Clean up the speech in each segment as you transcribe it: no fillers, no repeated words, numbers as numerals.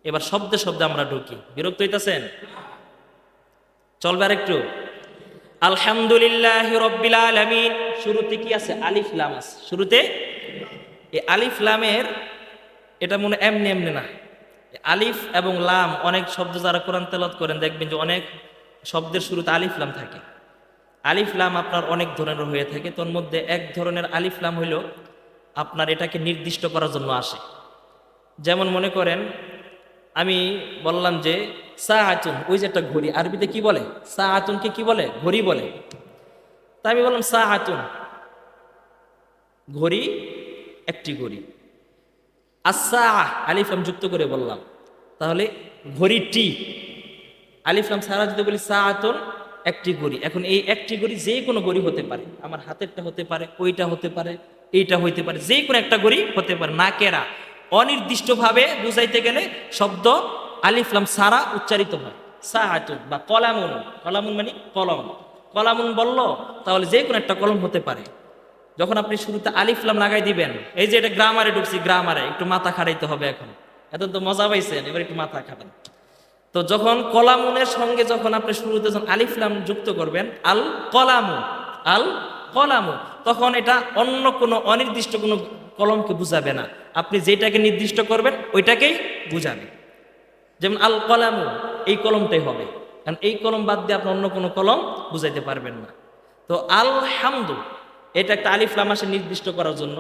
এবার শব্দে শব্দে আমরা ঢুকি, বিরক্ত হইতেছেন? চলবে আর একটু। আলহামদুলিল্লাহ রব্বিল আলামিন, শুরুতে কি আছে? আলিফ লাম আছে শুরুতে। এই আলিফ লামের এটা মনে এমনি এমনি না, আলিফ এবং লাম অনেক শব্দ যারা কোরআন তেলাওয়াত করেন দেখবেন যে অনেক শব্দের শুরুতে আলিফ লাম থাকে। আলিফ লাম আপনার অনেক ধরনের হয়ে থাকে, তোর মধ্যে এক ধরনের আলিফ লাম হইল আপনার এটাকে নির্দিষ্ট করার জন্য আসে। যেমন মনে করেন আমি বললাম যে সাআতুন, ওই যে একটা ঘড়ি, আরবিতে কি বলে? সাআতুনকে কি বলে? ঘড়ি বলে। তা আমি বললাম সাআতুন, ঘড়ি, একটি ঘড়ি। আসসাআহ আলিফ লাম যুক্ত করে বললাম, তাহলে ঘড়িটি। আলিফ লাম ছাড়া যদি বলি সাআতুন, একটি ঘড়ি। এখন এই একটি ঘড়ি যে কোনো ঘড়ি হতে পারে, আমার হাতেরটা হতে পারে, ওইটা হতে পারে, এইটা হইতে পারে, যে কোনো একটা ঘড়ি হতে পারে। না কেরা অনির্দিষ্টভাবে বুঝাইতে গেলে শব্দ আলিফ লাম ছাড়া উচ্চারিত হয়। সাআতুন বা কলামুন, কলামুন মানে কলম, কলামুন বলল তাহলে যে কোনো একটা কলম হতে পারে। যখন আপনি শুরুতে আলিফ লাম লাগাই দিবেন, এই যে এটা গ্রামারে ঢুকছি, গ্রামারে একটু মাথা খাটাইতে হবে এখন। এত তো মজা পাইছেন, এবার একটু মাথা খাটান। তো যখন কলামুনের সঙ্গে যখন আপনি শুরুতে যখন আলিফ লাম যুক্ত করবেন, আল কলামু, আল কলামু, তখন এটা অন্য কোনো অনির্দিষ্ট কোনো কলমকে বুঝাবে না, আপনি যেটাকে নির্দিষ্ট করবেন ওইটাকেই বুঝাবে। যেমন আল কলামু, এই কলমটাই হবে, কারণ এই কলম বাদ দিয়ে আপনি অন্য কোনো কলম বুঝাইতে পারবেন না। তো আল হামদু, এটা একটা আলিফ লাম আসে নির্দিষ্ট করার জন্য।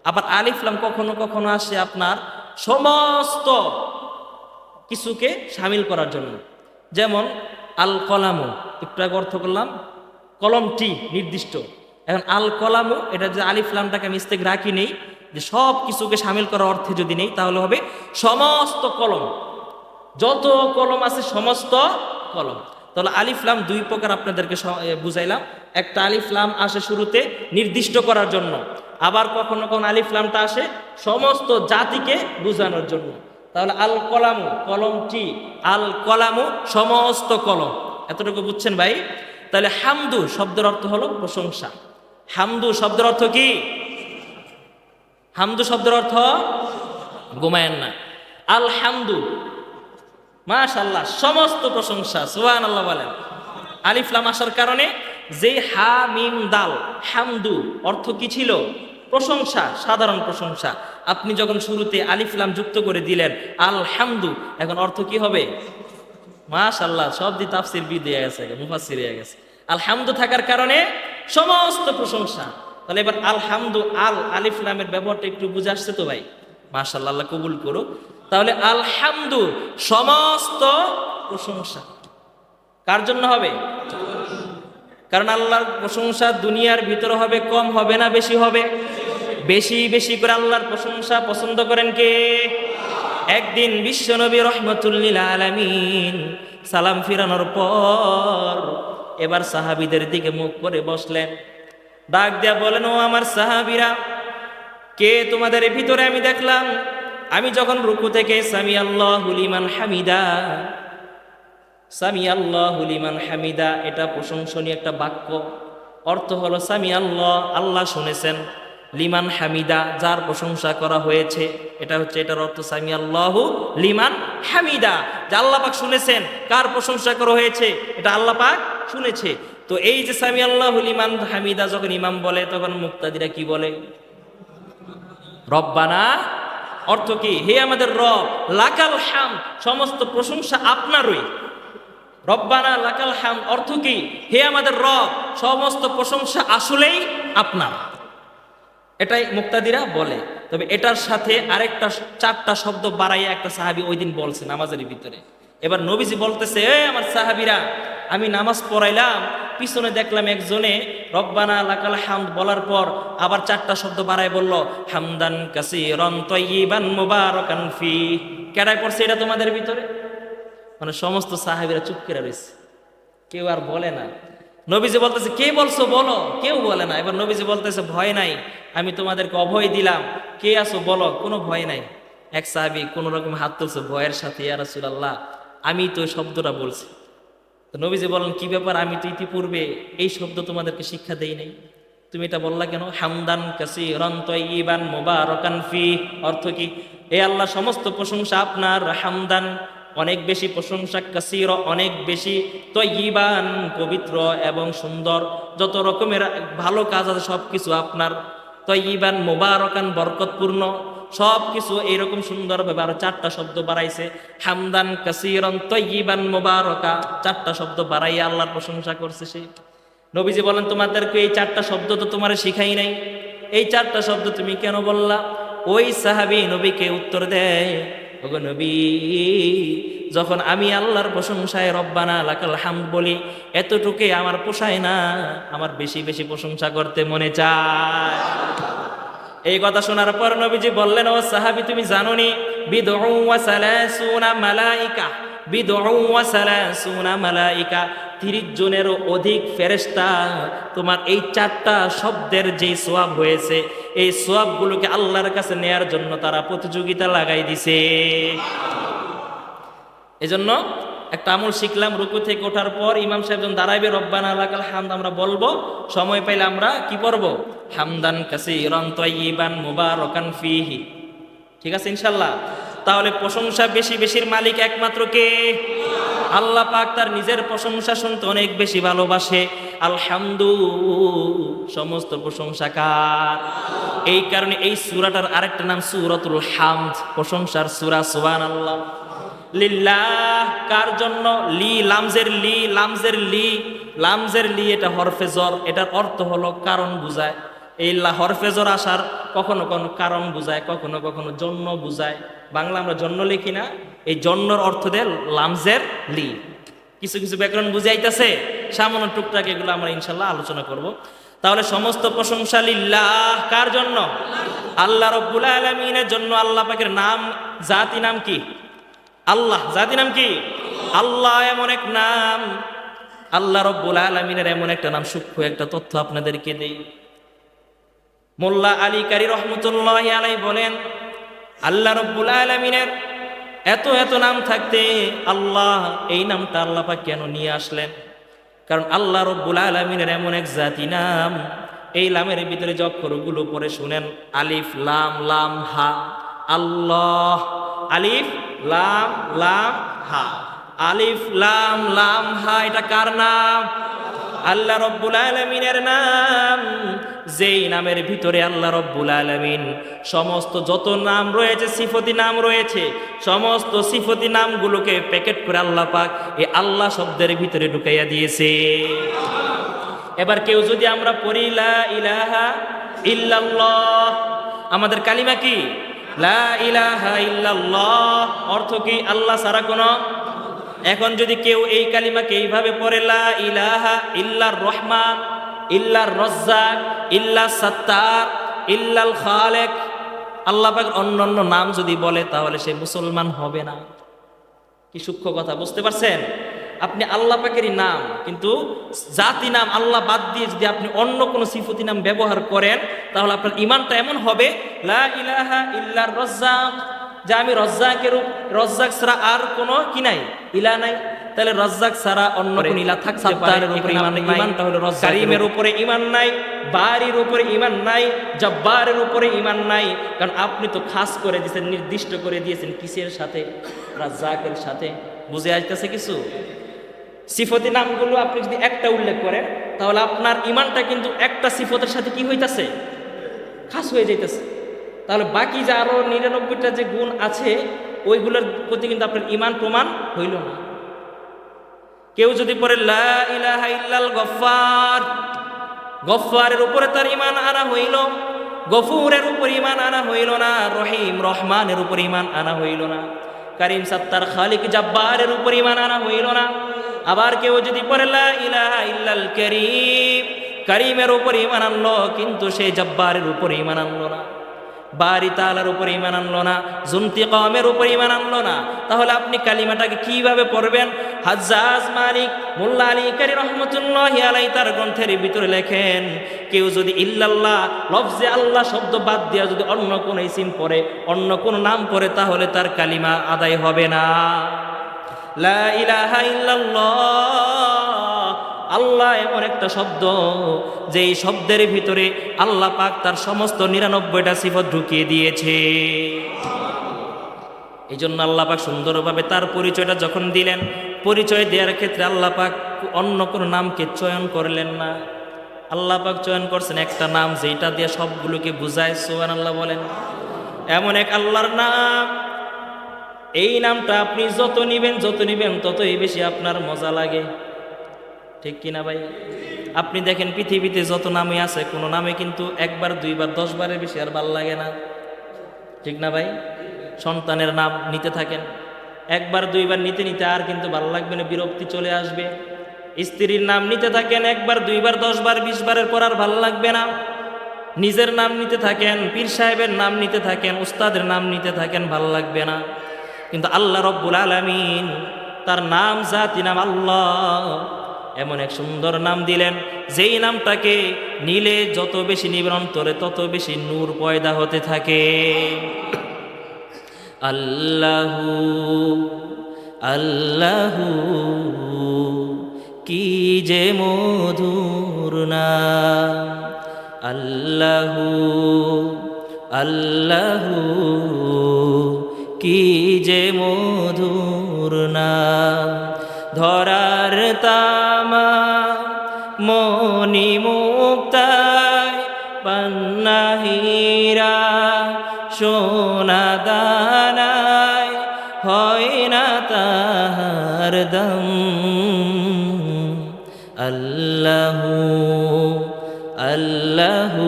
আবার আলিফ লাম কখনো কখনো আসে আপনার সমস্ত কিছুকে সামিল করার জন্য। যেমন আল কলামু, একটু আগে অর্থ করলাম কলমটি নির্দিষ্ট। এখন আল কলামু, এটা যে আলিফ লামটাকে আমি ইস্তেক রাখি নেই, যে সব কিছুকে সামিল করার অর্থে যদি নেই, তাহলে হবে সমস্ত কলম, যত কলম আছে সমস্ত কলম। তাহলে আলিফ লাম দুই প্রকার আপনাদেরকে বুঝাইলাম। একটা আলিফ লাম আসে শুরুতে নির্দিষ্ট করার জন্য, আবার কখনো কখনো আলিফ লামটা আসে সমস্ত জাতিকে বোঝানোর জন্য। তাহলে আল কলামু কলমটি, আল কলামু সমস্ত কলম। এতটুকু বুঝছেন ভাই? তাহলে হামদু শব্দের অর্থ হলো প্রশংসা। হামদু শব্দের অর্থ কি? হামদু শব্দের অর্থ, ঘুমায়েন না, আলহামদু, মাশাআল্লাহ, সমস্ত প্রশংসা, সুবহানাল্লাহ বলেন। আলিফ লাম আসার কারণে যে হা মিম দাল, হামদু অর্থ কি ছিল? প্রশংসা, সাধারণ প্রশংসা। আপনি যখন শুরুতে আলিফ লাম যুক্ত করে দিলেন আলহামদু, এখন অর্থ কি হবে? মাশাআল্লাহ, সব দিয়ে তাফসীর বি দিয়ে গেছে, মুফাসসির হয়ে গেছে। আলহামদু থাকার কারণে সমস্ত প্রশংসা। তাহলে এবার আলহামদু, আল আলিফ লামের ব্যবহারটা একটু বুঝে আসছে তো ভাই? মাশাআল্লাহ, আল্লাহ কবুল করুক। তাহলে আলহামদু সমস্ত প্রশংসা কার জন্য হবে? কারণ আল্লাহর প্রশংসা দুনিয়ার ভিতরে হবে, কম হবে না বেশি হবে? বেশি বেশি করে আল্লাহর প্রশংসা পছন্দ করেন কে? একদিন বিশ্বনবী রহমাতুল লিল আলামিন সালাম ফিরানোর পর এবার সাহাবীদের দিকে মুখ করে বসলেন, ডাক দেয়া বলেন, ও আমার সাহাবীরা, কে তোমাদের ভিতরে আমি দেখলাম আমি যখন রুকু থেকে সামি আল্লাহু লিমান হামিদা, সামি আল্লাহু লিমান হামিদা, এটা প্রশংসনীয় একটা বাক্য। অর্থ হলো সামি আল্লাহ, আল্লাহ শুনেছেন, লিমান হামিদা, যার প্রশংসা করা হয়েছে, এটা হচ্ছে এটার অর্থ সামি আল্লাহু লিমান হামিদা, যে আল্লাহ পাক শুনেছেন কার প্রশংসা করা হয়েছে, এটা আল্লাহ পাক শুনেছে। তো এই যে সামি আল্লাহু লিমান হামিদা যখন ইমাম বলে, তখন মুক্তাদিরা কি বলে? রব্বানা, অর্থ কি? হে আমাদের রব, লাকাল হাম, সমস্ত প্রশংসা আপনারই। রব্বানা লাকাল হাম অর্থ কি? হে আমাদের রব, সমস্ত প্রশংসা আসলেই আপনার। এটাই মুক্তাদিরা বলে। তবে এটার সাথে আরেকটা চারটা শব্দ বাড়াইয়া একটা সাহাবী ওই দিন বলছে নামাজের ভিতরে। এবার নবীজি বলতেছে, এ আমার সাহাবীরা, আমি নামাজ পড়াইলাম, পিছনে দেখলাম একজনে রব্বানা লাকাল হামদ বলার পর আবার চারটা শব্দ বাড়ায় বলল, হামদান কাসীরান তাইয়িবান মুবারাকান ফি। কেডায় পড়ছে এটা তোমাদের ভিতরে? মানে সমস্ত সাহাবীরা চুপ করে রয়েছে, কেউ আর বলে না। নবীজি বলতেছে, কে বলছো বলো? কেউ বলে না। এবার নবীজি বলতেছে, ভয় নাই, আমি তোমাদেরকে অভয় দিলাম, কে আছো বলো, কোনো ভয় নাই। এক সাহাবী কোন রকম হাত তুলছে ভয়ের সাথে, ইয়া রাসূলুল্লাহ, আমি তো ওই শব্দটা বলছি। তো নবীজি বলেন, কি ব্যাপার, আমি তো ইতিপূর্বে এই শব্দ তোমাদেরকে শিক্ষা দেই নাই? তুমি এটা বললা কেন? হামদান কাসীরান তাইয়িবান মুবারাকান ফি, অর্থ কি? এ আল্লাহ সমস্ত প্রশংসা আপনার, হামদান অনেক বেশি প্রশংসা, কাসীর অনেক বেশি, তাইয়িবান পবিত্র এবং সুন্দর, যত রকমের ভালো কাজ আছে সব কিছু আপনার, তাইয়িবান মুবারাকান বরকতপূর্ণ, সব কিছু এইরকম সুন্দরভাবে আরো 4টা শব্দ বাড়াইছে, হামদান কাসীরান তাইয়িবান মুবারাকা, 4টা শব্দ বাড়াইয়া আল্লাহর প্রশংসা করছে সে। নবীজি বলেন তোমাদেরকে এই 4টা শব্দ তো তোমার শিখাই নাই, এই 4টা শব্দ তুমি কেন বললা? ওই সাহাবী নবীকে উত্তর দেয়, ওগো নবী, যখন আমি আল্লাহর প্রশংসায় রব্বানা লাকাল হামদ বলি, এতটুকুই আমার পোষায় না, আমার বেশি বেশি প্রশংসা করতে মনে চায়। এই কথা শোনার পর নবীজি বললেন, ও সাহাবী, তুমি জানোনি বিদউ ওয়া সালাসুনা মালাইকা, বিদউ ওয়া সালাসুনা মালাইকা, 30 জনেরও অধিক ফেরেশতা তোমার এই 4টা শব্দের যে সওয়াব হয়েছে, এই সওয়াবগুলোকে আল্লাহর কাছে নেয়ার জন্য তারা প্রতিযোগিতা লাগাই দিছে। এজন্য একটা আমল শিখলাম, রুকু থেকে ওঠার পর ইমাম সাহেব যখন দাঁড়াইবে রব্বানা লাকাল হামদ আমরা বলবো, সময় পাইলে আমরা কি পড়ব? হামদান কাসীরান তাইয়িবান মুবারাকান ফিহি। ঠিক আছে ইনশাআল্লাহ? তাহলে প্রশংসা বেশি বেশির মালিক একমাত্র কে? আল্লাহ পাক তার নিজের প্রশংসা শুনতে অনেক বেশি ভালোবাসে। আলহামদু, সমস্ত প্রশংসা কার? এই কারণে এই সূরাটার আরেকটা নাম সূরাতুল হামদ, প্রশংসার সূরা। সুবহানাল্লাহ। লিল্লাহ, কার জন্য? লি, লামজের লি, লামজের লি, লামজের লি, এটা হরফে জর, এটার অর্থ হলো কারণ বুঝায়। এই হরফে জর আসার কখনো কখনো কারণ বুঝায়, কখনো কখনো জন্য বুঝায়। বাংলা আমরা জন্য লিখি না, এই জন্যর অর্থ দেয় লামজের লি। কিছু কিছু ব্যাকরণ বুঝাইতেছে, সামান্য টুকটাক, এগুলো আমরা ইনশাল্লাহ আলোচনা করব। তাহলে সমস্ত প্রশংসা লিল্লাহ, কার জন্য? আল্লাহ রব্বুল আলামিনের জন্য। আল্লাহ পাকের নাম, জাতি নাম কি? আল্লাহ। জাতি নাম কি? আল্লাহ এমন এক নাম, আল্লাহ রব্বুল আলামিনের এমন একটা নাম। সূক্ষ্ম একটা তথ্য আপনাদেরকে দেই। মোল্লা আলী কারি রহমতুল্লাহি আলাইহি বলেন, আল্লাহ রব্বুল আলামিনের এত এত নাম থাকতে আল্লাহ, এই নামটা আল্লাহ পাক কেন নিয়ে আসলেন? কারণ আল্লাহ রব্বুল আলামিনের এমন এক জাতি নাম, এই লামের ভিতরে যে অক্ষরগুলো পড়ে শুনেন, আলিফ লাম লাম হা। আল্লাহ, আলিফ লাম লাম হা, আলিফ লাম লাম হা, এটা কার নাম? আল্লাহ রব্বুল আলামিনের নাম। যেই নামের ভিতরে আল্লাহ রব্বুল আলামিন সমস্ত যত নাম রয়েছে, সিফতি নাম রয়েছে, সমস্ত সিফতি নামগুলোকে প্যাকেট করে আল্লাহ পাক এই আল্লাহ শব্দের ভিতরে ঢুকাইয়া দিয়েছে। এবার কেউ যদি আমরা পড়ি লা ইলাহা ইল্লাল্লাহ, আমাদের কালিমা কি? লা ইলাহা ইল্লাল্লাহ, অর্থ কি? আল্লাহ ছাড়া কোনো। এখন যদি কেউ এই কালিমাকে এইভাবে পড়ে, লা ইলাহা ইল্লার রহমান, ইল্লার রজ্জাক, ইল্লাস সাত্তার, ইল্লাল খালেক, আল্লাহ পাকের অন্যান্য নাম যদি বলে, তাহলে সে মুসলমান হবে না। কি সূক্ষ্ম কথা, বুঝতে পারছেন? আপনি আল্লাহ পাকেরই নাম, কিন্তু জাতি নাম আল্লাহ বাদ দিয়ে যদি আপনি অন্য কোনো সিফতি নাম ব্যবহার করেন, তাহলে আপনার ঈমানটা এমন হবে, লা ইলাহা ইল্লার রজ্জাক, যে আমি রজ্জাকের, রজ্জাক ছাড়া আর কোনো কি নাই, ইলা নাই। তাহলে রজ্জাক ছাড়া অন্য কোন ইলা থাকতে পারে? ঈমানটা হলো কারীমের উপরে ঈমান নাই, বারির উপরে ঈমান নাই, জব্বারের উপরে ঈমান নাই। কারণ আপনি তো খাস করে দিয়েছেন, নির্দিষ্ট করে দিয়েছেন কিসের সাথে? রাজ্জাকের সাথে। বুঝে আসতেছে কিছু? সিফতি নামগুলো আপনি যদি একটা উল্লেখ করেন, তাহলে আপনার ঈমানটা কিন্তু একটা সিফতের সাথে কি হইতাছে? খাস হয়ে যাইতেছে। তাহলে বাকি যে আরো 99টা যে গুণ আছে, ওইগুলোর প্রতি কিন্তু আপনার ঈমান প্রমাণ হইল না। কেউ যদি পড়ে লা ইলাহা ইল্লাল গফফার, গফফারের উপরে তার ঈমান আনা হইল, গফুরের উপর ঈমান আনা হইল না, রহিম রহমানের উপর ঈমান আনা হইল না, কারীম সাত্তার খালিক জব্বারের উপর ঈমান আনা হইল না। আবার কেউ যদি পড়ে লা ইলাহা ইল্লাল কারীম, কারীমের উপর ঈমান আনলো, কিন্তু সে জব্বারের উপর ঈমান আনলো না, বারি তাআলার উপর ঈমান আনলো না, যুনতিকামের উপর ঈমান আনলো না। তাহলে আপনি কালিমাটাকে কিভাবে পড়বেন? হাজ্জাজ মালিক মোল্লা আলী কারি রহমতুল্লাহি আলাইহি তার গ্রন্থের ভিতরে লেখেন, কেউ যদি ইল্লাল্লাহ লফজে আল্লাহ শব্দ বাদ দিয়া যদি অন্য কোন ইসিম পড়ে, অন্য কোন নাম পড়ে, তাহলে তার কালিমা আদায় হবে না। লা ইলাহা ইল্লাল্লাহ আল্লাহ এমন একটা শব্দ যে এই শব্দের ভিতরে আল্লাহ পাক তার সমস্ত 99টা সিফত ঢুকিয়ে দিয়েছে। এই জন্য আল্লাহ পাক সুন্দরভাবে তার পরিচয়টা যখন দিলেন, পরিচয় দেওয়ার ক্ষেত্রে আল্লাহ পাক অন্য কোনো নামকে চয়ন করলেন না। আল্লাহ পাক চয়ন করছেন একটা নাম যেটা দিয়ে সবগুলোকে বুঝায়। সুবহানাল্লাহ বলেন। এমন এক আল্লাহর নাম, এই নামটা আপনি যত নিবেন ততই বেশি আপনার মজা লাগে, ঠিক কিনা ভাই? আপনি দেখেন পৃথিবীতে যত নামই আছে, কোনো নামে কিন্তু একবার 2বার 10 বারের বেশি আর ভাল লাগে না, ঠিক না ভাই? সন্তানের নাম নিতে থাকেন, একবার 2বার নিতে নিতে আর কিন্তু ভালো লাগবে না, বিরক্তি চলে আসবে। স্ত্রীর নাম নিতে থাকেন, একবার 2বার 10 বার 20 বারের পর আর ভালো লাগবে না। নিজের নাম নিতে থাকেন, পীর সাহেবের নাম নিতে থাকেন, উস্তাদের নাম নিতে থাকেন, ভালো লাগবে না। কিন্তু আল্লাহ রব্বুল আলামিন তার নাম জাতি নাম আল্লাহ এমন এক সুন্দর নাম দিলেন, যেই নামটাকে নিলে যত বেশি নিবেন অন্তরে তত বেশি নূর পয়দা হতে থাকে। আল্লাহু আল্লাহু কি যে মধুর নাম, আল্লাহু আল্লাহু কি যে মধুর নাম। ধরার তামা মনি মুক্তায় পান্না হীরা সোনা দানায় হয় না তাহার দম। আল্লাহু আল্লাহু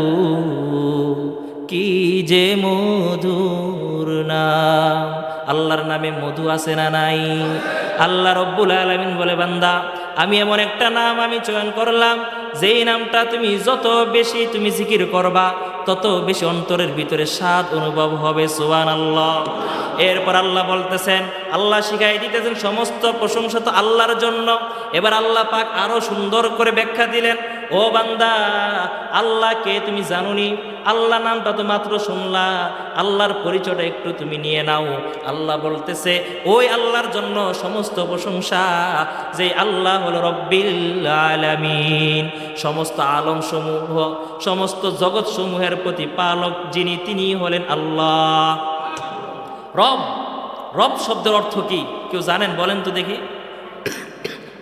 কি যে মধুর নাম। আল্লাহর নামে মধু আছে না নাই? আল্লাহ রব্বুল আলামিন বলে, বান্দা আমি এমন একটা নাম আমি চয়ন করলাম, যেই নামটা তুমি যত বেশি তুমি জিকির করবা তত বেশি অন্তরের ভিতরে স্বাদ অনুভব হবে। সুবহানাল্লাহ। এরপর আল্লাহ বলতেছেন, আল্লাহ শিখাই দিতেছেন সমস্ত প্রশংসা তো আল্লাহর জন্য। এবার আল্লাহ পাক আরো সুন্দর করে ব্যাখ্যা দিলেন, ও বান্দা আল্লাহকে তুমি জানোনি, আল্লাহ নামটা তো মাত্র শুনলা, আল্লাহর পরিচয়টা একটু তুমি নিয়ে নাও। আল্লাহ বলতেছে ওই আল্লাহর জন্য সমস্ত প্রশংসা, যে আল্লাহ হলো রব্বিল আলামিন, সমস্ত আলম সমূহ সমস্ত জগৎ সমূহের প্রতিপালক যিনি, তিনি হলেন আল্লাহ। রব, রব শব্দের অর্থ কি কেউ জানেন? বলেন তো দেখি।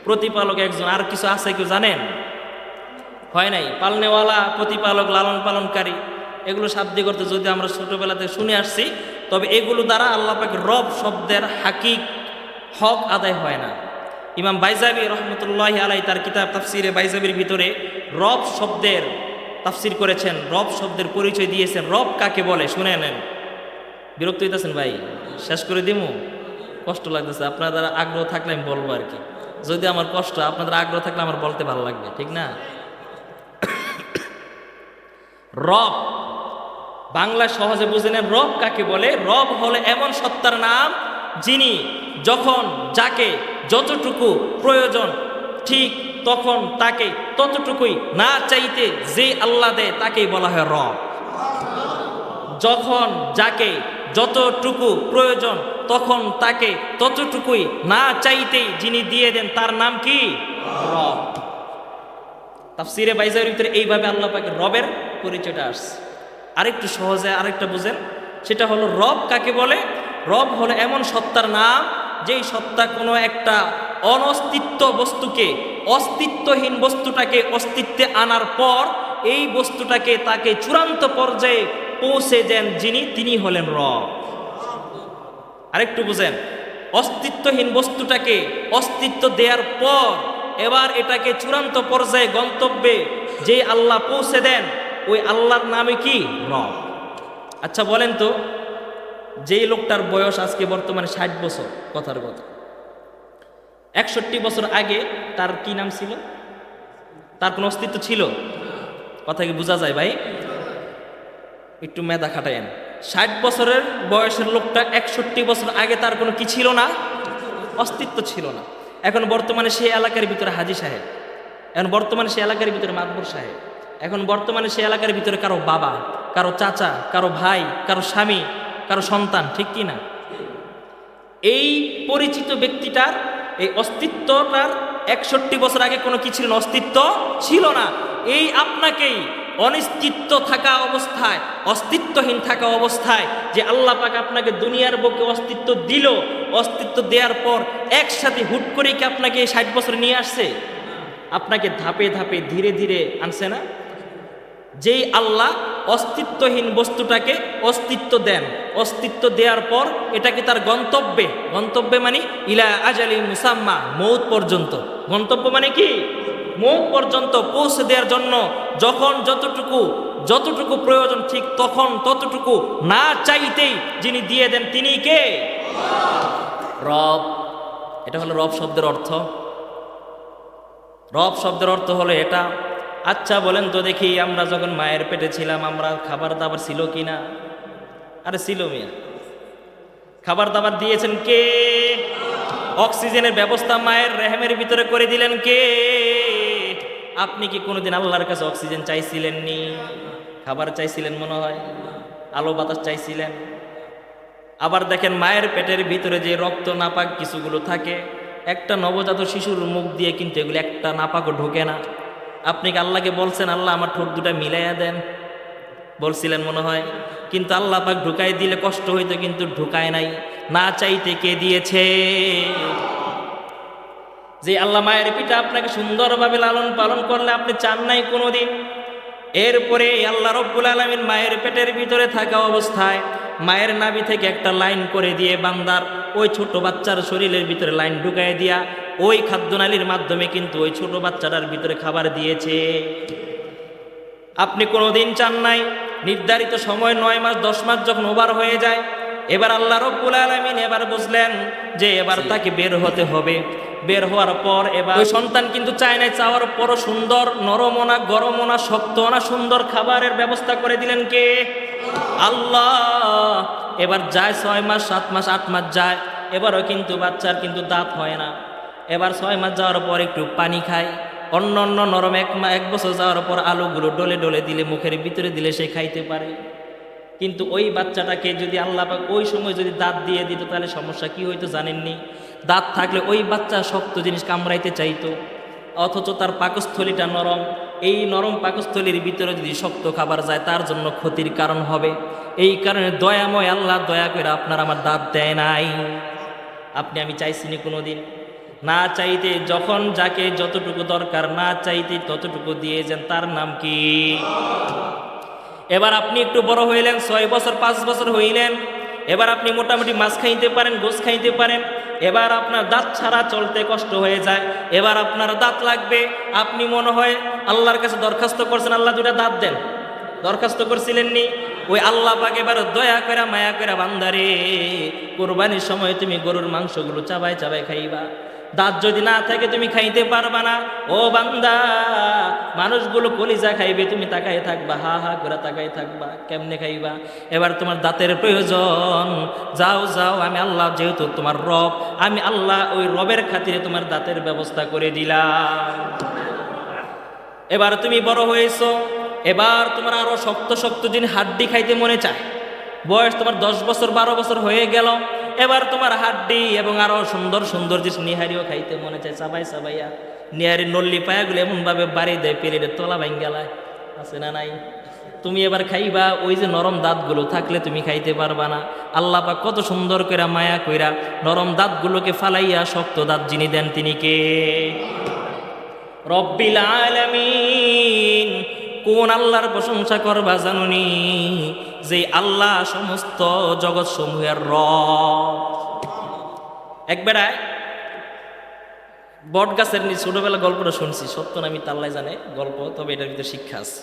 প্রতিপালক একজন, আর কিছু আছে কেউ জানেন? হয় নাই। পালনেওয়ালা, প্রতিপালক, লালন পালনকারী, এগুলো শাব্দিক অর্থে যদি আমরা ছোটবেলা থেকে শুনে আসছি, তবে এগুলো দ্বারা আল্লাহ পাকের রব শব্দের হাকিক হক আদায় হয় না। ইমাম বাইজাবি রহমতুল্লাহি আলাইহি তার কিতাব তাফসিরে বাইজাবির ভিতরে রব শব্দের তাফসির করেছেন, রব শব্দের পরিচয় দিয়েছেন। রব কাকে বলে শুনে নেন। বিরক্ত হইতেছেন ভাই? শেষ করে দিমু? কষ্ট লাগতেছে? আপনাদের আগ্রহ থাকলে আমি বলবো আর কি। যদি আমার কষ্ট, আপনাদের আগ্রহ থাকলে আমার বলতে ভালো লাগবে, ঠিক না? রব বাংলা সহজে বুঝে নেন, রব কাকে বলে? রব হলো এমন সত্তার নাম যিনি যখন যাকে যতটুকু প্রয়োজন ঠিক তখন তাকে ততটুকুই না চাইতে যে আল্লাহ দেয় তাকেই বলা হয় রব। যখন যাকে যতটুকু প্রয়োজন তখন তাকে ততটুকুই না চাইতেই যিনি দিয়ে দেন তার নাম কি? রব। তাফসিরে বাইজাবির ভিতরে এইভাবে আল্লাহ পাকের রবের পরিচয়টা আসছে। আরেকটু সহজে আরেকটা বুঝেন, সেটা হলো রব কাকে বলে? রব হলো এমন সত্তার নাম যেই সত্তা কোনো একটা অনস্তিত্ব বস্তুকে, অস্তিত্বহীন বস্তুটাকে অস্তিত্বে আনার পর এই বস্তুটাকে তাকে চূড়ান্ত পর্যায়ে পৌঁছে দেন যিনি, তিনি হলেন রব। আরেকটু বুঝেন, অস্তিত্বহীন বস্তুটাকে অস্তিত্ব দেওয়ার পর এবার এটাকে চূড়ান্ত পর্যায়ে গন্তব্যে যে আল্লাহ পৌঁছে দেন, ওই আল্লাহর নামে কি? রব। আচ্ছা বলেন তো, যেই লোকটার বয়স আজকে বর্তমানে 60 বছর, কথার কথা, 61 বছর আগে তার কি নাম ছিল? তার কোনো অস্তিত্ব ছিল? কথা কি বোঝা যায় ভাই? একটু মেধা খাটায়েন। 60 বছরের বয়সের লোকটা 61 বছর আগে তার কোনো কি ছিল না? অস্তিত্ব ছিল না। এখন বর্তমানে সেই এলাকার ভিতরে হাজী সাহেব, এখন বর্তমানে সেই এলাকার ভিতরে মাতবর সাহেব, এখন বর্তমানে সেই এলাকার ভিতরে কারো বাবা, কারো চাচা, কারো ভাই, কারো স্বামী, কারো সন্তান, ঠিক কি না? এই পরিচিত ব্যক্তিটার এই অস্তিত্বটার 61 বছর আগে কোনো কি ছিল না, অস্তিত্ব ছিল না। এই আপনাকেই অনিশ্চিত থাকা অবস্থায়, অস্তিত্বহীন থাকা অবস্থায় যে আল্লাহ পাক আপনাকে দুনিয়ার বুকে অস্তিত্ব দিল, অস্তিত্ব দেওয়ার পর একসাথে হুট করে কি আপনাকে 60 বছর নিয়ে আসছে? আপনাকে ধাপে ধাপে ধীরে ধীরে আনছে না? যেই আল্লাহ অস্তিত্বহীন বস্তুটাকে অস্তিত্ব দেন, অস্তিত্ব দেওয়ার পর এটাকে তার গন্তব্যে মানে ইলা আজালি মুসাম্মা, মৌত পর্যন্ত। গন্তব্য মানে কি? মৌত পর্যন্ত পৌঁছে দেওয়ার জন্য যখন যতটুকু প্রয়োজন ঠিক তখন ততটুকু না চাইতেই যিনি দিয়ে দেন তিনি কে? রব। এটা হলো রব শব্দের অর্থ। রব শব্দের অর্থ হলো এটা। আচ্ছা বলেন তো দেখি, আমরা যখন মায়ের পেটে ছিলাম আমরা খাবার দাবার ছিল কি না? আরে ছিল মিয়া। খাবার দাবার দিয়েছেন কে? অক্সিজেনের ব্যবস্থা মায়ের রেহেমের ভিতরে করে দিলেন কে? আপনি কি কোনোদিন আল্লাহর কাছে অক্সিজেন চাইছিলেন নি? খাবার চাইছিলেন মনে হয়, আলো বাতাস চাইছিলেন? আবার দেখেন মায়ের পেটের ভিতরে যে রক্ত নাপাক কিছুগুলো থাকে, একটা নবজাত শিশুর মুখ দিয়ে কিন্তু এগুলো একটা নাপাকও ঢোকে না। আপনি কি আল্লাহকে বলছেন আল্লাহ আমার ঠোঁট দুটা মিলাইয়া দেন? বলছিলেন মনে হয়। কিন্তু আল্লাহ পাক ঢুকাই দিলে কষ্ট হইতো, কিন্তু ঢুকায় নাই। না চাইতে কে দিয়েছে? যে আল্লাহ মায়ের পিঠে আপনাকে সুন্দরভাবে লালন পালন করলে আপনি চান নাই কোনোদিন। এরপরে আল্লাহ রব্বুল আলামিন মায়ের পেটের ভিতরে থাকা অবস্থায় মায়ের নাভি থেকে একটা লাইন করে দিয়ে বান্দার ওই ছোট বাচ্চার শরীরের ভিতরে লাইন ঢুকাই দিয়া ওই খাদ্যনালীর মাধ্যমে কিন্তু ওই ছোট বাচ্চাটার ভিতরে খাবার দিয়েছে। আপনি কোনোদিন চান নাই। নির্ধারিত সময় 9 মাস 10 মাস যখন ওভার হয়ে যায়, এবার আল্লাহ রব্বুল আলামিন এবার বুঝলেন যে এবার তাকে বের হতে হবে। বের হওয়ার পর এবার ওই সন্তান কিন্তু চায় নাই, চাওয়ার পর সুন্দর নরম না গরম না শক্ত না সুন্দর খাবারের ব্যবস্থা করে দিলেন কে? আল্লাহ। এবার যায় 6 মাস 7 মাস 8 মাস যায়, এবারও কিন্তু বাচ্চার কিন্তু দাঁত হয় না। এবার 6 মাস যাওয়ার পর একটু পানি খায়, অন্য নরম 1 বছর যাওয়ার পর আলুগুলো ডলে ডলে দিলে মুখের ভিতরে দিলে সে খাইতে পারে। কিন্তু ওই বাচ্চাটাকে যদি আল্লাহ পাক ওই সময় যদি দাঁত দিয়ে দিত তাহলে সমস্যা কি হইতো জানেননি? দাঁত থাকলে ওই বাচ্চা শক্ত জিনিস কামড়াইতে চাইতো, অথচ তার পাকস্থলীটা নরম। এই নরম পাকস্থলীর ভিতরে যদি শক্ত খাবার যায় তার জন্য ক্ষতির কারণ হবে। এই কারণে দয়াময় আল্লাহ দয়া করে আপনার আমার দাঁত দেয় নাই। আপনি আমি চাইছিনি কোনোদিন? না চাইতে যখন যাকে যতটুকু দরকার না চাইতে ততটুকু দিয়ে যান, তার নাম কি? এবার আপনি একটু বড় হইলেন, 6 বছর 5 বছর হইলেন, এবার আপনি মোটামুটি মাছ খাইতে পারেন, গোশ খাইতে পারেন। এবার আপনার দাঁত ছাড়া চলতে কষ্ট হয়ে যায়, এবার আপনার দাঁত লাগবে। আপনি মনে হয় আল্লাহর কাছে দরখাস্ত করছেন, আল্লাহ 2টা দাঁত দেন। দরখাস্ত করছিলেন নি? ওই আল্লাহ পাক এবার দয়া করে মায়া করে বান্দারে, কোরবানির সময় তুমি গরুর মাংসগুলো চাবাই চাবাই খাইবা। দাঁত যদি না থাকে তুমি খাইতে পারবা না। ও বান্দা, মানুষগুলো কলিজা খাইবে, তুমি তাকাই থাকবা, হা হা করে তাকাই থাকবা, কেমনে খাইবা? এবার তোমার দাঁতের প্রয়োজন। যাও যাও, আমি আল্লাহ যেহেতু তোমার রব, আমি আল্লাহ ওই রবের খাতিরে তোমার দাঁতের ব্যবস্থা করে দিলাম। এবার তুমি বড় হয়েছো, এবার তোমার আরো শক্ত শক্ত জিনিস হাড্ডি খাইতে মনে চায়। বয়স তোমার 10 বছর 12 বছর হয়ে গেল, এবার তোমার হাড্ডি এবং আরো সুন্দর সুন্দর জিনিস নিহারিও খাইতে মনে চায়। চাবাই চাবাইয়া নিহারি নল্লি পায়াগুলো এমনভাবে বাড়ি দেয় পেলের তলা ভাঙ্গালায়, আছে না নাই? তুমি এবার খাইবা, ওই যে নরম দাঁতগুলো থাকলে তুমি খাইতে পারবা না। আল্লাহ পাক কত সুন্দর করে মায়া কইরা নরম দাঁতগুলোকে ফালাইয়া শক্ত দাঁত যিনি দেন তিনি কে? রব্বিল আলামিন। কোন আল্লাহর প্রশংসা করবা জানুনি? যে আল্লাহ সমস্ত জগৎ সমূহের রব। একবার বট গাছের নিচে, ছোটবেলা গল্পটা শুনছি, সত্য না আমি তাল্লাই জানে গল্প, তবে এটার ভিতরে শিক্ষা আছে।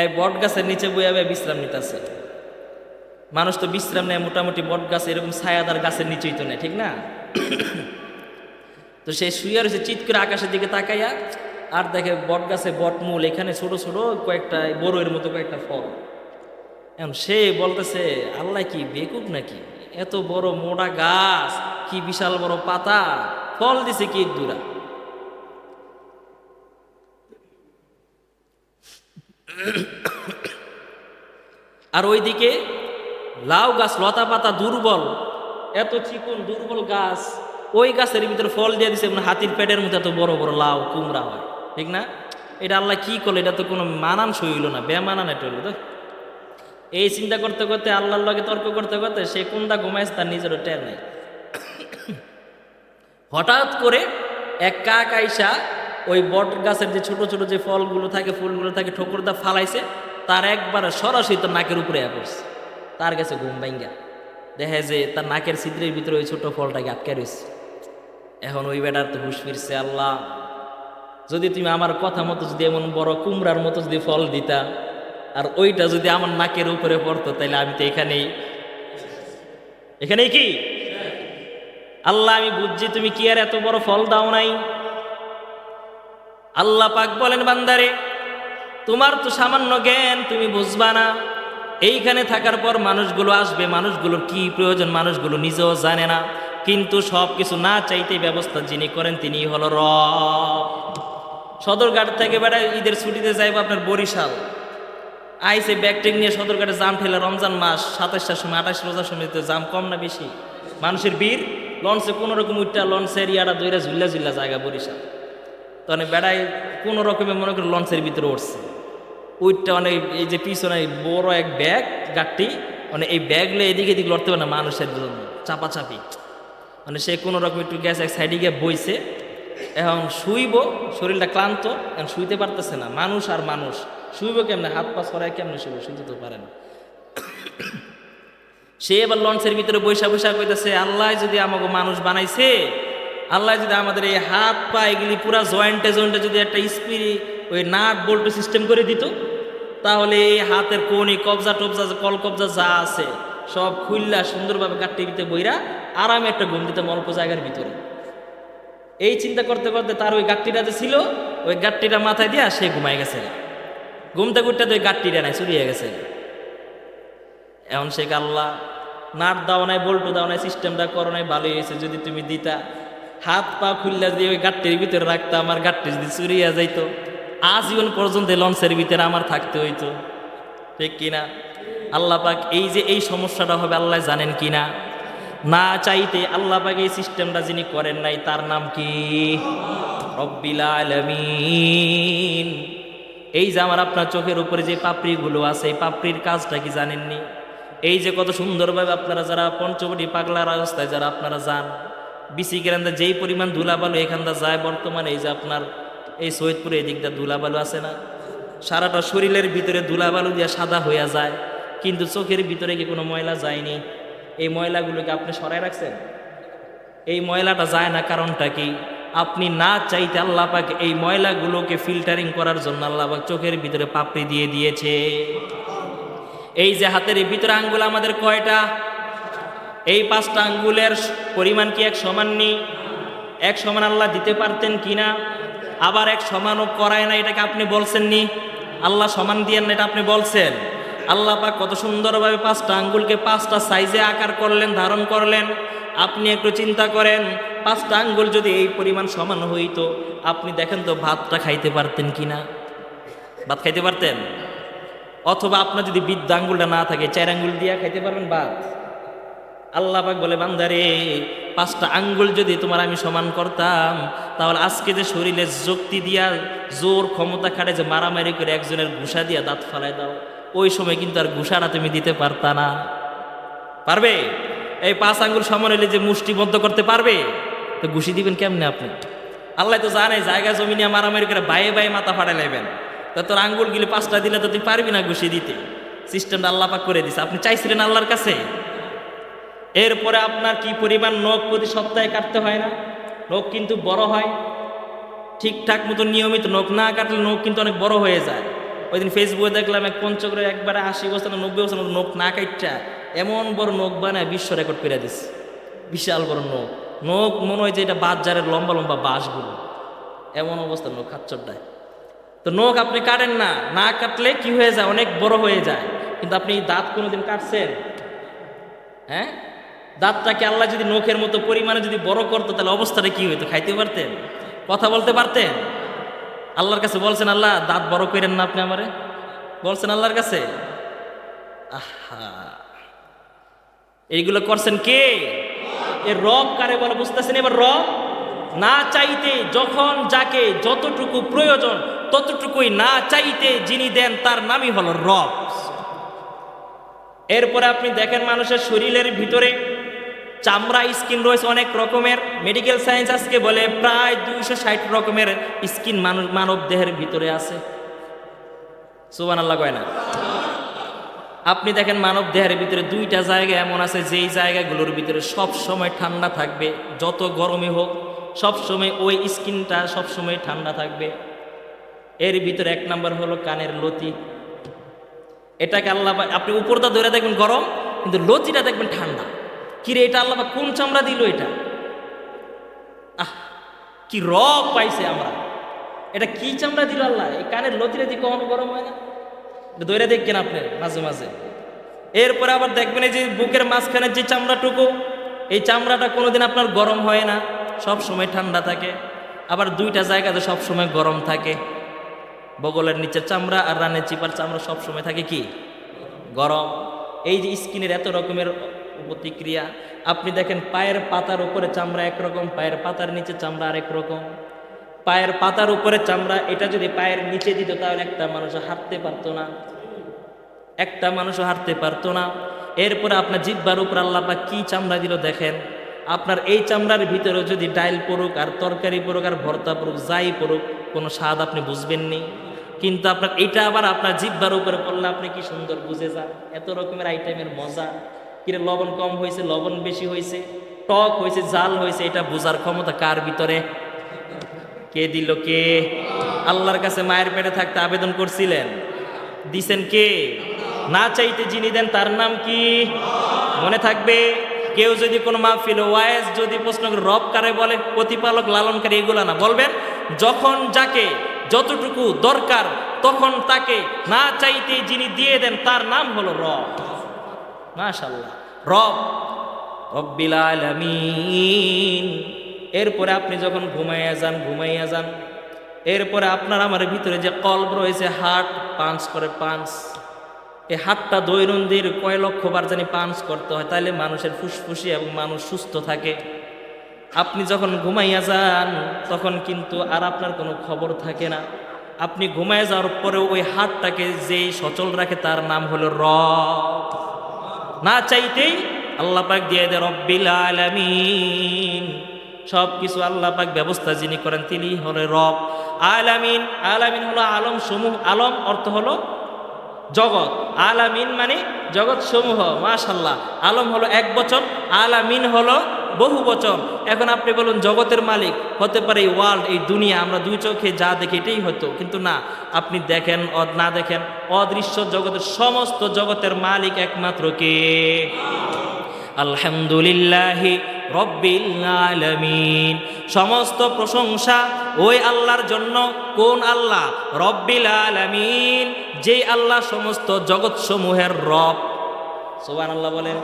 এই বট গাছের নিচে বইয়া বিশ্রাম নিতেছে। মানুষ তো বিশ্রাম নেয় মোটামুটি বট গাছ এরকম ছায়াদার গাছের নিচেই তো নেয়, ঠিক না? তো সে শুয়ে রয়েছে চিৎ করে আকাশের দিকে তাকাইয়া, আর দেখে বট গাছে বটমূল, এখানে ছোট ছোট কয়েকটা বড়ের মতো কয়েকটা ফল। এখন সে বলতেছে আল্লাহ কি বেকুব নাকি, এত বড় মোটা গাছ, কি বিশাল বড় পাতা, ফল দিছে কি দূরা। আর ওইদিকে লাউ গাছ, লতা পাতা দুর্বল, এত চিকন দুর্বল গাছ, ওই গাছের ভিতরে ফল দিয়ে দিছে মানে হাতির পেটের মধ্যে এত বড় বড় লাউ কুমড়া হয়, ঠিক না? এটা আল্লাহ কি করলো? এটা তো কোনো মানানসই হইল না, বেমানান এটা হইল। তো এই চিন্তা করতে করতে আল্লাহর লগে তর্ক করতে করতে সে কোনটা ঘুমাইছে তার নিজেরও টের নেই। হঠাৎ করে এক কাক আইসা ওই বট গাছের যে ছোট ছোট যে ফলগুলো থাকে ফুলগুলো থাকে ঠোকরদা ফালাইছে, তার একবারে সরাসরি তার নাকের উপরে পড়ছে। তার কাছে ঘুম ভাঙ্গা দেখে যে তার নাকের ছিদ্রের ভিতরে ওই ছোট ফলটাকে আটকে রয়েছে। এখন ওই বেটার তো হুঁশ ফিরছে, আল্লাহ যদি তুমি আমার কথা মতো যদি এমন বড় কুমড়ার মতো যদি ফল দিতা আর ওইটা যদি আমার নাকের উপরে পড়তো তাহলে আমি তো এখানেই কি আল্লাহ আমি বুঝছি তুমি কি আর এত বড় ফল দাও নাই। আল্লাহ পাক বলেন, বান্দারে তোমার তো সামান্য জ্ঞান, তুমি বুঝবা না। এইখানে থাকার পর মানুষগুলো আসবে, মানুষগুলোর কি প্রয়োজন মানুষগুলো নিজেও জানে না, কিন্তু সব কিছু না চাইতে ব্যবস্থা যিনি করেন তিনি হলো রব। সদরঘাট থেকে বেড়া ঈদের ছুটিতে যাইব আপনার বরিশাল, আইসে ব্যাগটেক নিয়ে সদরঘাটে জাম ঠেলে রমজান মাস 27টার সময় 28 রোজার সময় তো জাম কম না বেশি, মানুষের ভিড়। লঞ্চে কোনো রকম উঠটা লঞ্চের ইয়াটা দইরা ঝুল্লা ঝুল্লা জায়গা বরিশাল, তখন বেড়ায় কোনো রকমে মনে করে লঞ্চের ভিতরে উঠছে। উইটটা অনেক এই যে পিছনে বড় এক ব্যাগ গাড়টি, মানে এই ব্যাগলে এদিকে এদিকে লড়তে পারে না মানুষের জন্য চাপাচাপি, মানে সে কোনো রকম একটু গ্যাস এক সাইডে গিয়ে বইছে। এখন শুইব, শরীরটা ক্লান্ত, এখন শুইতে পারতেছে না। মানুষ আর মানুষ শুইব কেমনে, হাত পা ছড়ায় কেমনে শুইব, শুইতে তো পারে না। সে এবার লঞ্চের ভিতরে বৈশা বৈশা কইতেছে, আল্লাহ যদি আমাকে মানুষ বানাইছে, আল্লাহ যদি আমাদের এই হাত পা এগুলি পুরা জয়েন্টে জয়েন্টে যদি একটা স্পিরি ওই নাট বল্টু সিস্টেম করে দিত, তাহলে এই হাতের কোনি কবজা টবজা কল কবজা যা আছে সব খুললা সুন্দরভাবে গাঠটির ভিতরে বইরা আরামে একটা ঘুম দিতাম অল্প জায়গার ভিতরে। এই চিন্তা করতে করতে তার ওই গাঠটিটা যে ছিল ওই গাঠটিটা মাথায় দিয়া সে ঘুমাই গেছে। ঘুমতে ঘুরতে তো ওই গাঠটিটা নাই, চুরিয়ে গেছে। এখন সে আল্লাহ নাট দাও নাই, বল্টু দাও নাই, সিস্টেমটা করো নাই, ভালোই হয়েছে। যদি তুমি দিতা, হাত পা খুললা দিয়ে ওই গাঠটির ভিতরে রাখতা, আমার গাঠটি যদি চুরিয়া যাইতো, আজীবন পর্যন্ত লঞ্চের ভিতরে আমার থাকতে হইতো, ঠিক কিনা? আল্লাহ পাক এই যে এই সমস্যাটা হবে আল্লাহ জানেন কিনা? না চাইতে আল্লাহ পাক এই সিস্টেমটা যিনি করেন নাই তার নাম কি? রব্বিল আলামিন। এই যে আমার আপনার চোখের উপরে যে পাপড়িগুলো আছে, এই পাপড়ির কাজটা কি জানেননি? এই যে কত সুন্দরভাবে আপনারা যারা পঞ্চবটি পাগলা রাস্তায় যারা আপনারা যান, বিসি গ্রান্দা যেই পরিমাণ ধুলাবালু এখানটা যায় বর্তমানে, এই যে আপনার এই সৈয়দপুরে এদিকটা ধুলাবালু আছে না, সারাটা শরীরের ভিতরে ধুলাবালু দিয়ে সাদা হইয়া যায়, কিন্তু চোখের ভিতরে কি কোনো ময়লা যায়নি? এই ময়লাগুলোকে আপনি সরাই রাখছেন? এই ময়লাটা যায় না, কারণটা কি? আপনি না চাইতে আল্লাহ পাক এই ময়লাগুলোকে ফিল্টারিং করার জন্য আল্লাহ পাক চোখের ভিতরে পাপড়ি দিয়ে দিয়েছে। এই যে হাতের ভিতরে আঙ্গুল আমাদের কয়টা? এই 5টা আঙ্গুলের পরিমাণ কি এক সমান নেই? এক সমান আল্লাহ দিতে পারতেন কিনা? আবার এক সমানও করায় না, এটাকে আপনি বলছেন নি? আল্লাহ সমান দিয়েন না, এটা আপনি বলছেন। আল্লাহ পাক কত সুন্দরভাবে 5টা আঙ্গুলকে 5টা সাইজে আকার করলেন, ধারণ করলেন। আপনি একটু চিন্তা করেন, 5টা আঙ্গুল যদি এই পরিমাণ সমান হইতো, আপনি দেখেন তো ভাতটা খাইতে পারতেন কিনা? ভাত খাইতে পারতেন? অথবা আপনার যদি বৃদ্ধ আঙ্গুলটা না থাকে 4 আঙ্গুল দিয়া খাইতে পারবেন ভাত? আল্লাহ পাক বলে, বান্দারে 5টা আঙ্গুল যদি তোমার আমি সমান করতাম, তাহলে আজকে যে শরীরে শক্তি দিয়া জোর ক্ষমতা খাটে যে মারামারি করে একজনের ঘুষা দিয়া দাঁত ফালাই দাও, ওই সময় কিন্তু আর ঘুষাটা তুমি দিতে পারতা না। পারবে? এই 5 আঙ্গুল সমান হইলে যে মুষ্টিবদ্ধ করতে পারবে, তো ঘুষি দিবেন কেমনে আপনি? আল্লাহ তো জানে জায়গা জমি নিয়ে মারামারি করে বায়ে বায়ে মাথা ফাটাই লাইবেন, তা তোর আঙ্গুল গিলে 5টা দিলে তো তুই পারবি না ঘুষি দিতে। সিস্টেমটা আল্লাহ পাক করে দিছে, আপনি চাইছিলেন আল্লাহর কাছে। এরপরে আপনার কি পরিমাণ নখ প্রতি সপ্তাহে কাটতে হয় না? নখ কিন্তু বড় হয়, ঠিকঠাক মতো নিয়মিত নখ না কাটলে নখ কিন্তু অনেক বড় হয়ে যায়। ওই দিন ফেসবুকে দেখলাম এক পঞ্চগড়ে একবারে 80 বছর না 90 বছর নখ না কাটটা এমন বড় নখ বানায় বিশ্ব রেকর্ড করে দিচ্ছে। বিশাল বড় নখ, নখ মনে হয় যে এটা বাজারের লম্বা লম্বা বাঁশগুলো, এমন অবস্থা নখ খাচ্চরটায়। তো নখ আপনি কাটেন না, না কাটলে কি হয়ে যায়, অনেক বড় হয়ে যায়। কিন্তু আপনি দাঁত কোনোদিন কাটছেন? হ্যাঁ, দাঁতটাকে আল্লাহ যদি নখের মতো পরিমাণে যদি বড় করতো, তাহলে অবস্থাটা কি হইতো? খাইতে পারতেন? কথা বলতে পারতেন? আল্লাহর কাছে বলছেন, আল্লাহ দাঁত বড় করেন না আপনি আমারে? বলছেন আল্লাহর কাছে? আহা, এইগুলো করছেন কে? এর রব কারে বলে বুঝতেছেন? এবার রব না চাইতে যখন যাকে যতটুকু প্রয়োজন ততটুকুই না চাইতে যিনি দেন তার নামই হলো রব। এরপরে আপনি দেখেন মানুষের শরীরের ভিতরে চামড়া স্কিন রয়েছে অনেক রকমের। মেডিকেল সায়েন্স আজকে বলে প্রায় 260 রকমের স্কিন মানব দেহের ভিতরে আছে। সুবহানাল্লাহ কয় না? আপনি দেখেন মানব দেহের ভিতরে 2টা জায়গা এমন আছে যেই জায়গাগুলোর ভিতরে সব সময় ঠান্ডা থাকবে, যত গরমই হোক সব সময় ওই স্কিনটা সব সময় ঠান্ডা থাকবে। এর ভিতরে 1 নাম্বার হলো কানের লতি। এটাকে আল্লাহ আপনি উপরটা ধরে দেখবেন গরম, কিন্তু লতিটা দেখবেন ঠান্ডা। কিরে এটা আল্লাহ কোন চামড়া দিল এটা? আহ কি রব পাইছে আমরা, এটা কি চামড়া দিল আল্লাহ? এই কানের লতিটা দিয়ে কখনো গরম হয় না? দৈরা দেখবেন আপনি মাঝে মাঝে। এরপরে আবার দেখবেন এই যে বুকের মাঝখানের যে চামড়াটুকু, এই চামড়াটা কোনোদিন আপনার গরম হয় না, সব সময় ঠান্ডা থাকে। আবার 2টা জায়গাতে সব সময় গরম থাকে, বগলের নিচের চামড়া আর রানের চিপার চামড়া সব সময় থাকে কি গরম। এই যে স্কিনের এত রকমের প্রতিক্রিয়া। আপনি দেখেন পায়ের পাতার উপরে চামড়া একরকম, পায়ের পাতার নিচে চামড়া আরেক রকম। পায়ের পাতার উপরে চামড়া, এটা যদি পায়ের নিচে দিত তাহলে একটা মানুষ হাঁটতে পারতো না, একটা মানুষও হাঁটতে পারতো না। এরপরে আপনার জিহ্বার উপর আল্লাহ পাক কি চামড়া দিল দেখেন। আপনার এই চামড়ার ভিতরে যদি ডাইল পড়ুক আর তরকারি পড়ুক আর ভর্তা পড়ুক যাই পড়ুক কোনো স্বাদ আপনি বুঝবেননি, কিন্তু আপনার এটা আবার আপনার জিহ্বার উপরে পড়লে আপনি কি সুন্দর বুঝে যান। এত রকমের আইটেমের মজা। কিরে লবণ কম হয়েছে, লবণ বেশি হয়েছে, টক হয়েছে, জাল হয়েছে, এটা বোঝার ক্ষমতা কার ভিতরে? কে দিল? কে? আল্লাহর কাছে মায়ের পেটে থাকতে আবেদন করছিলেন, দিছেন কে? না চাইতে যিনি দেন তার নাম কি? মনে থাকবে। কেউ যদি কোনো মাহফিল ওয়াইজ যদি প্রশ্ন করে রব কারে বলে, প্রতিপালক, লালনকারী, এগুলা না, বলবেন যখন যাকে যতটুকু দরকার তখন তাকে না চাইতে যিনি দিয়ে দেন তার নাম হলো রব। মাশাআল্লাহ, রব, রব্বিল আলামিন। এরপরে আপনি যখন ঘুমাইয়া যান, এরপরে আপনার আমার ভিতরে যে কলব রয়েছে, হার্ট পাঞ্চ করে, পাঞ্চ, এই হাতটা দৈনন্দিন কয় লক্ষ বার জানি পাঞ্চ করতে হয়, তাইলে মানুষের ফুসফুসি এবং মানুষ সুস্থ থাকে। আপনি যখন ঘুমাইয়া যান তখন কিন্তু আর আপনার কোনো খবর থাকে না। আপনি ঘুমাইয়া যাওয়ার পরেও ওই হাতটাকে যেই সচল রাখে তার নাম হলো রব। না চাইতেই আল্লাহ পাক দিয়ে দেয় রব্বিল আলামিন। সব কিছু আল্লাহ পাক ব্যবস্থা যিনি করেন তিনি হলো রব। আলামিন, আলামিন হলো আলম সমূহ। আলম অর্থ হলো জগৎ, আলামিন মানে জগৎ সমূহ। মাশাআল্লাহ, আলম হলো এক বচন, আলামিন হলো বহু বচন। এখন আপনি বলুন জগতের মালিক হতে পারে এই ওয়ার্ল্ড, এই দুনিয়া, আমরা 2 চোখে যা দেখি এটাই হতো, কিন্তু না, আপনি দেখেন না দেখেন অদৃশ্য জগতের সমস্ত জগতের মালিক একমাত্র কে? আলহামদুলিল্লাহি রব্বিল আলামিন। সমস্ত প্রশংসা ওই আল্লাহর জন্য। কোন আল্লাহ? রব্বিল আলামিন, যেই আল্লাহ সমস্ত জগৎ সমূহের রব। সুবহানাল্লাহ বলেন।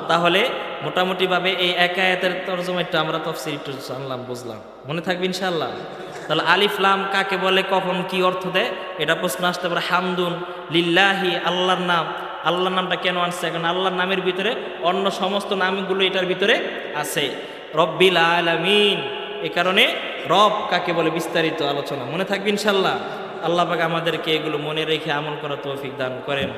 তাহলে মোটামুটি ভাবে এই এক আয়াতের তরজমাটা আমরা তাফসীর একটু জানলাম, বুঝলাম, মনে থাকবে ইনশাআল্লাহ। তাহলে আলিফ লাম কাকে বলে, কখন কি অর্থ দেয়, এটা প্রশ্ন আসতে পারে। হামদুন লিল্লাহি, আল্লাহর নাম। আল্লাহর নামটা কেন আসছে? এখন আল্লাহর নামের ভিতরে অন্য সমস্ত নামগুলো এটার ভিতরে আছে। রব্বিল আলামিন, এ কারণে রব কাকে বলে বিস্তারিত আলোচনা মনে থাকবে ইনশাআল্লাহ। আল্লাহ পাক আমাদেরকে এগুলো মনে রেখে আমল করার তৌফিক দান করেন।